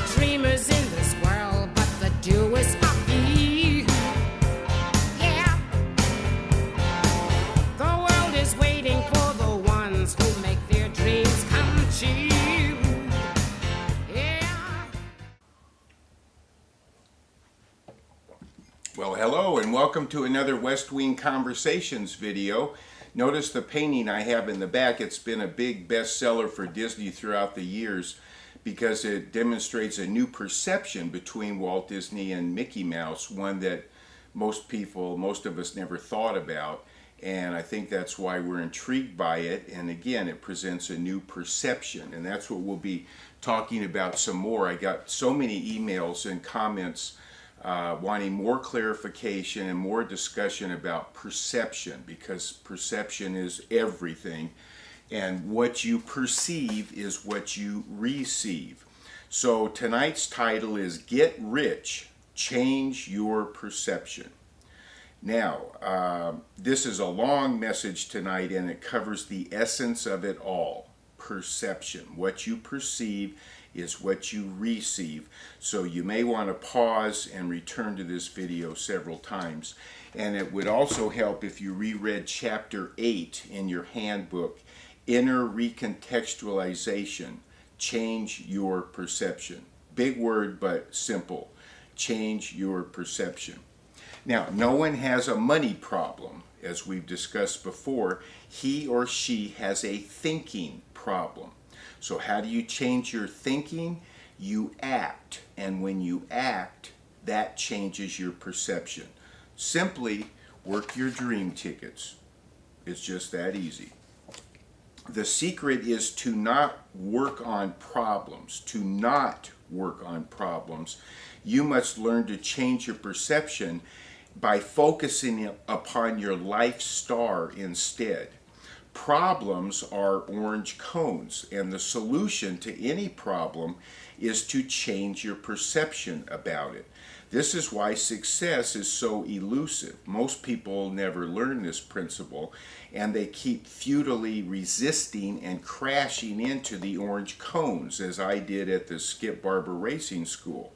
dreamers in this world, but the doers are few. Yeah, the world is waiting for the ones who make their dreams come true. Yeah. Well, hello and welcome to another West Wing Conversations video. Notice the painting I have in the back. It's been a big bestseller for Disney throughout the years because it demonstrates a new perception between Walt Disney and Mickey Mouse, one that most of us never thought about. And I think that's why we're intrigued by it. And again, it presents a new perception. And that's what we'll be talking about some more. I got so many emails and comments wanting more clarification and more discussion about perception, because perception is everything, and what you perceive is what you receive. So tonight's title is Get Rich, Change Your Perception. Now, this is a long message tonight, and it covers the essence of it all. Perception. What you perceive is what you receive. So you may want to pause and return to this video several times. And it would also help if you reread chapter 8 in your handbook, Inner Recontextualization, Change Your Perception. Big word, but simple. Change your perception. Now, no one has a money problem, as we've discussed before. He or she has a thinking problem. So how do you change your thinking? You act, and when you act, that changes your perception. Simply work your dream tickets. It's just that easy. The secret is to not work on problems. To not work on problems. You must learn to change your perception by focusing upon your life star instead. Problems are orange cones, and the solution to any problem is to change your perception about it. This is why success is so elusive. Most people never learn this principle, and they keep futilely resisting and crashing into the orange cones, as I did at the Skip Barber Racing School.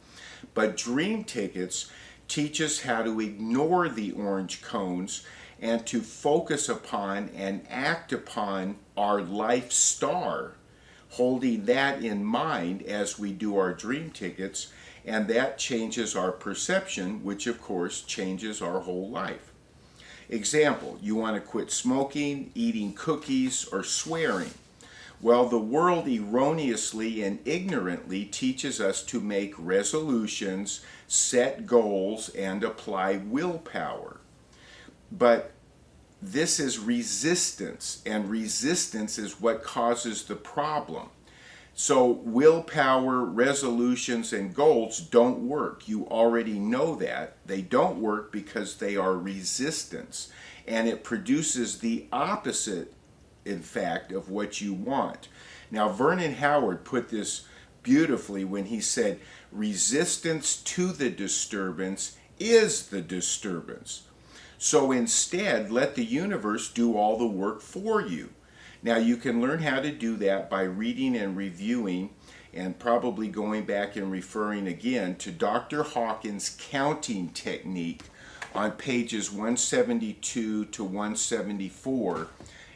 But Dream Tickets teach us how to ignore the orange cones and to focus upon and act upon our life star, holding that in mind as we do our dream tickets, and that changes our perception, which of course changes our whole life. Example, you want to quit smoking, eating cookies, or swearing. Well, the world erroneously and ignorantly teaches us to make resolutions, set goals, and apply willpower. But this is resistance, and resistance is what causes the problem. So willpower, resolutions, and goals don't work. You already know that. They don't work because they are resistance, and it produces the opposite, in fact, of what you want. Now, Vernon Howard put this beautifully when he said, resistance to the disturbance is the disturbance. So instead, let the universe do all the work for you. Now, you can learn how to do that by reading and reviewing, and probably going back and referring again to Dr. Hawkins' counting technique on pages 172 to 174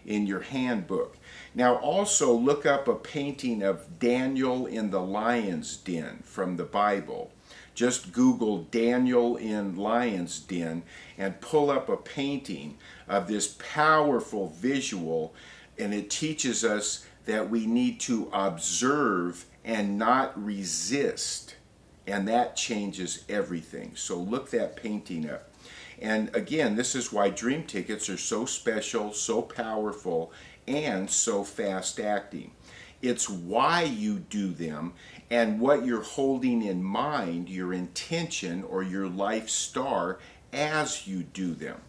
in your handbook. Now, also look up a painting of Daniel in the lion's den from the Bible. Just Google Daniel in Lion's Den and pull up a painting of this powerful visual, and it teaches us that we need to observe and not resist, and that changes everything. So look that painting up. And again, this is why dream tickets are so special, so powerful, and so fast acting. It's why you do them and what you're holding in mind, your intention or your life star, as you do them.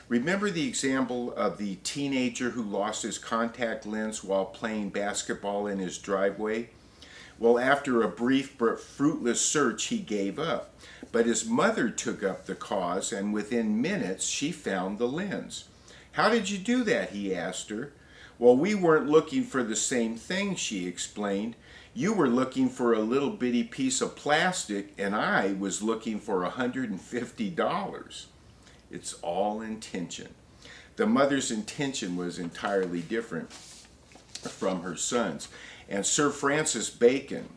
Remember the example of the teenager who lost his contact lens while playing basketball in his driveway? Well, after a brief but fruitless search, he gave up. But his mother took up the cause, and within minutes she found the lens. "How did you do that?" he asked her. "Well, we weren't looking for the same thing," she explained. You were looking for a little bitty piece of plastic, and I was looking for $150. It's all intention. The mother's intention was entirely different from her son's. And Sir Francis Bacon,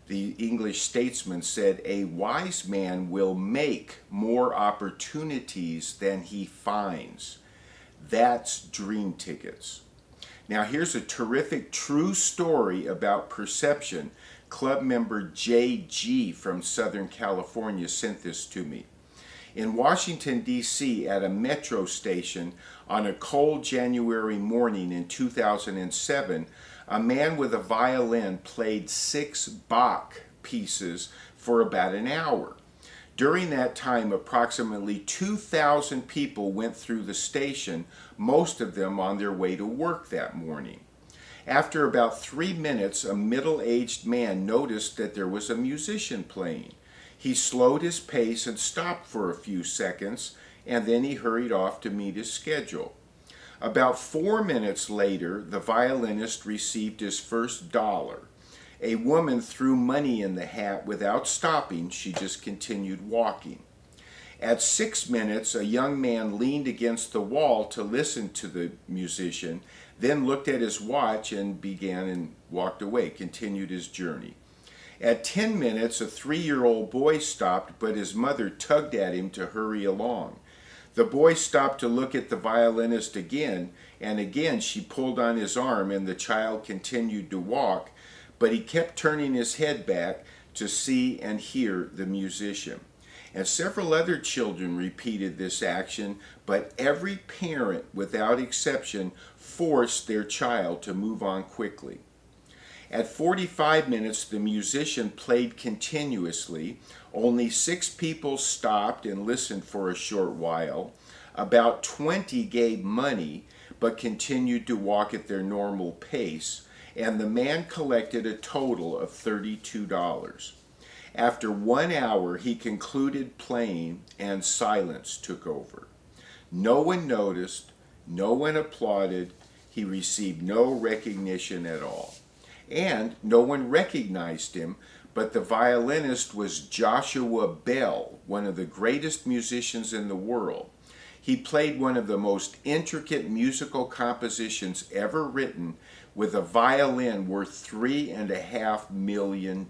the English statesman, said, "A wise man will make more opportunities than he finds." That's dream tickets. Now here's a terrific true story about perception. Club member JG from Southern California sent this to me. In Washington, D.C., at a metro station on a cold January morning in 2007, a man with a violin played 6 Bach pieces for about an hour. During that time, approximately 2,000 people went through the station, most of them on their way to work that morning. After about 3 minutes, a middle-aged man noticed that there was a musician playing. He slowed his pace and stopped for a few seconds, and then he hurried off to meet his schedule. About 4 minutes later, the violinist received his first dollar. A woman threw money in the hat without stopping. She just continued walking. At 6 minutes, a young man leaned against the wall to listen to the musician, then looked at his watch and walked away, continued his journey. At 10 minutes, a 3-year-old boy stopped, but his mother tugged at him to hurry along. The boy stopped to look at the violinist again, and again she pulled on his arm, and the child continued to walk, but he kept turning his head back to see and hear the musician. And several other children repeated this action, but every parent, without exception, forced their child to move on quickly. At 45 minutes, the musician played continuously. Only 6 people stopped and listened for a short while. About 20 gave money, but continued to walk at their normal pace, and the man collected a total of $32. After 1 hour, he concluded playing, and silence took over. No one noticed, no one applauded, he received no recognition at all. And no one recognized him, but the violinist was Joshua Bell, one of the greatest musicians in the world. He played one of the most intricate musical compositions ever written with a violin worth $3.5 million.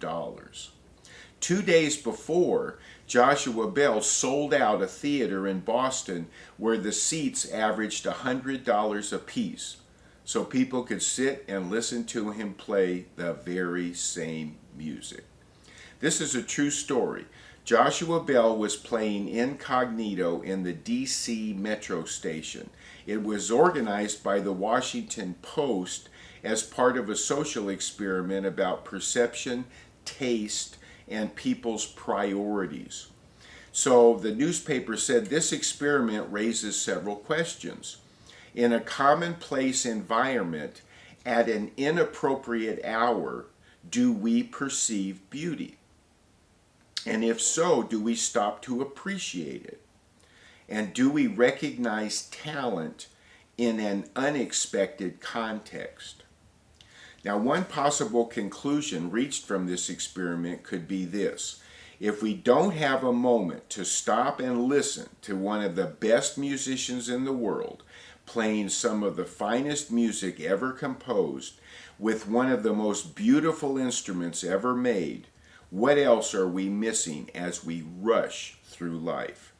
2 days before, Joshua Bell sold out a theater in Boston where the seats averaged $100 apiece, so people could sit and listen to him play the very same music. This is a true story. Joshua Bell was playing incognito in the D.C. metro station. It was organized by the Washington Post as part of a social experiment about perception, taste, and people's priorities. So the newspaper said this experiment raises several questions. In a commonplace environment, at an inappropriate hour, do we perceive beauty? And if so, do we stop to appreciate it? And do we recognize talent in an unexpected context? Now, one possible conclusion reached from this experiment could be this. If we don't have a moment to stop and listen to one of the best musicians in the world, playing some of the finest music ever composed, with one of the most beautiful instruments ever made, what else are we missing as we rush through life?